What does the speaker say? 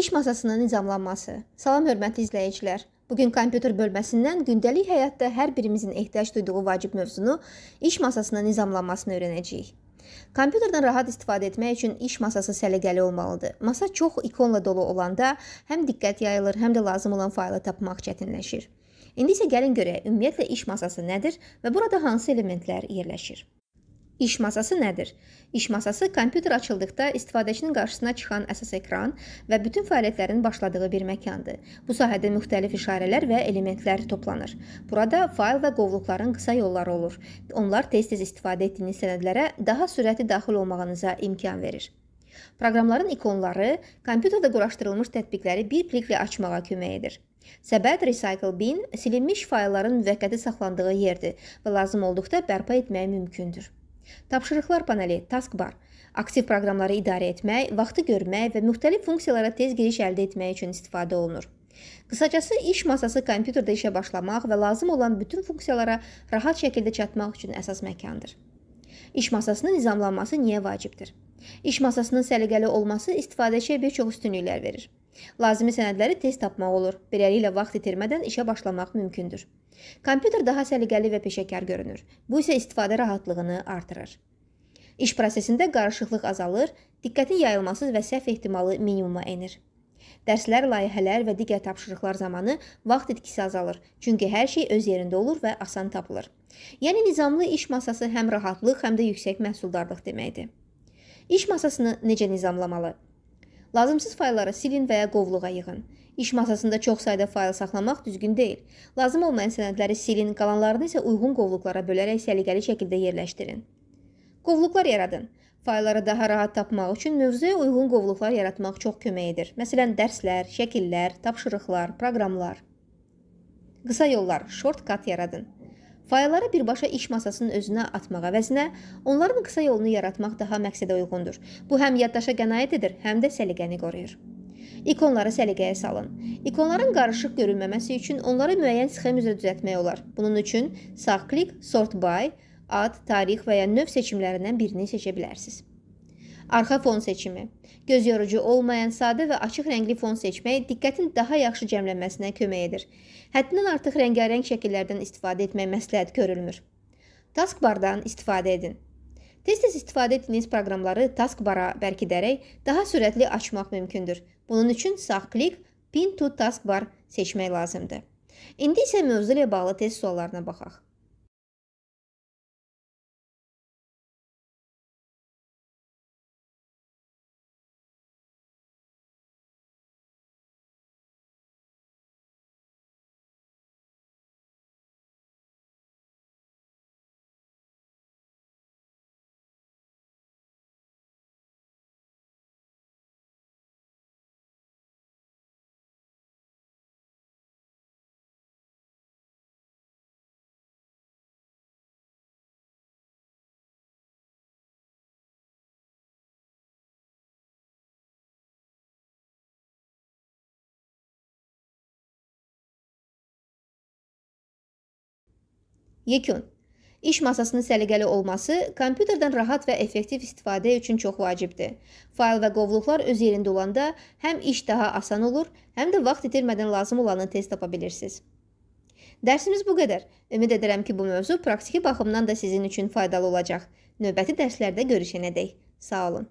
İş masasının nizamlanması. Salam hörmətli izləyicilər. Bugün kompüter bölməsindən gündəlik həyatda hər birimizin ehtiyac duyduğu vacib mövzunu iş masasının nizamlanmasını öyrənəcəyik. Kompüterdən rahat istifadə etmək üçün iş masası səliqəli olmalıdır. Masa çox ikonla dolu olanda həm diqqət yayılır, həm də lazım olan faylı tapmaq çətinləşir. İndi isə gəlin görək, ümumiyyətlə iş masası nədir və burada hansı elementlər yerləşir? İş masası nədir? İş masası kompüter açıldıqda istifadəçinin qarşısına çıxan əsas ekran və bütün fəaliyyətlərin başladığı bir məkandır. Bu sahədə müxtəlif işarələr və elementlər toplanır. Burada fayl və qovluqların qısa yolları olur. Onlar tez-tez istifadə etdiyiniz sənədlərə daha sürətli daxil olmağınıza imkan verir. Proqramların ikonları kompüterdə quraşdırılmış tətbiqləri bir kliklə açmağa kömək edir. Səbət Recycle Bin silinmiş faylların müvəqqəti saxlandığı yerdir və lazım olduqda bərpa etmək mümkündür. Tapşırıqlar paneli Taskbar aktiv proqramları idarə etmək, vaxtı görmək və müxtəlif funksiyalara tez giriş əldə etmək üçün istifadə olunur. Qısacası iş masası kompüterdə işə başlamaq və lazım olan bütün funksiyalara rahat şəkildə çatmaq üçün əsas məkandır. İş masasının nizamlanması niyə vacibdir? İş masasının səliqəli olması istifadəçiyə bir çox üstünlüklər verir. Lazımi sənədləri tez tapmaq olur. Beləliklə vaxt itirmədən işə başlamaq mümkündür. Kompüter daha səliqəli və peşəkar görünür. Bu isə istifadə rahatlığını artırır. İş prosesində qarışıqlıq azalır, diqqətin yayılması və səhv ehtimalı minimuma enir. Dərslər, layihələr və digər tapşırıqlar zamanı vaxt itkisi azalır, çünki hər şey öz yerində olur və asan tapılır. Yəni nizamlı iş masası həm rahatlıq, həm də yüksək məhsuldarlıq deməkdir. İş masasını necə nizamlamalı? Lazımsız faylları silin və ya qovluğa yığın. İş masasında çox sayda fayl saxlamaq düzgün deyil. Lazım olmayan sənədləri silin, qalanlarını isə uyğun qovluqlara bölərək səliqəli şəkildə yerləşdirin. Qovluqlar yaradın. Faylları daha rahat tapmaq üçün mövzuya uyğun qovluqlar yaratmaq çox kömək edir. Məsələn, dərslər, şəkillər, tapşırıqlar, proqramlar. Qısa yollar, shortcut yaradın. Faylları birbaşa iş masasının özünə atmaq əvəzinə, onların qısa yolunu yaratmaq daha məqsədə uyğundur. Bu həm yaddaşa qənaət edir, həm də səliqəni qoruyur. İkonları səliqəyə salın. İkonların qarışıq görünməməsi üçün onları müəyyən sxem üzrə düzəltmək olar. Bunun üçün sağ klik, sort by, ad, tarix və ya növ seçimlərindən birini seçə bilərsiniz. Arxa fon seçimi. Göz yorucu olmayan sadə və açıq rəngli fon seçmək diqqətin daha yaxşı cəmlənməsinə kömək edir. Həddindən artıq rəngarəng şəkillərdən istifadə etmək məsləhət görülmür. Taskbardan istifadə edin. Tez-tez istifadə etdiyiniz proqramları taskbara bərkidərək daha sürətli açmaq mümkündür. Bunun üçün sağ klik, Pin to Taskbar seçmək lazımdır. İndi isə mövzu ilə bağlı test suallarına baxaq. Yekun. İş masasının səliqəli olması kompüterdən rahat və effektiv istifadə üçün çox vacibdir. Fayl və qovluqlar öz yerində olanda həm iş daha asan olur, həm də vaxt itirmədən lazım olanı tez tapa bilirsiniz. Dərsimiz bu qədər. Ümid edirəm ki, bu mövzu praktiki baxımdan da sizin üçün faydalı olacaq. Növbəti dərslərdə görüşənədək. Sağ olun.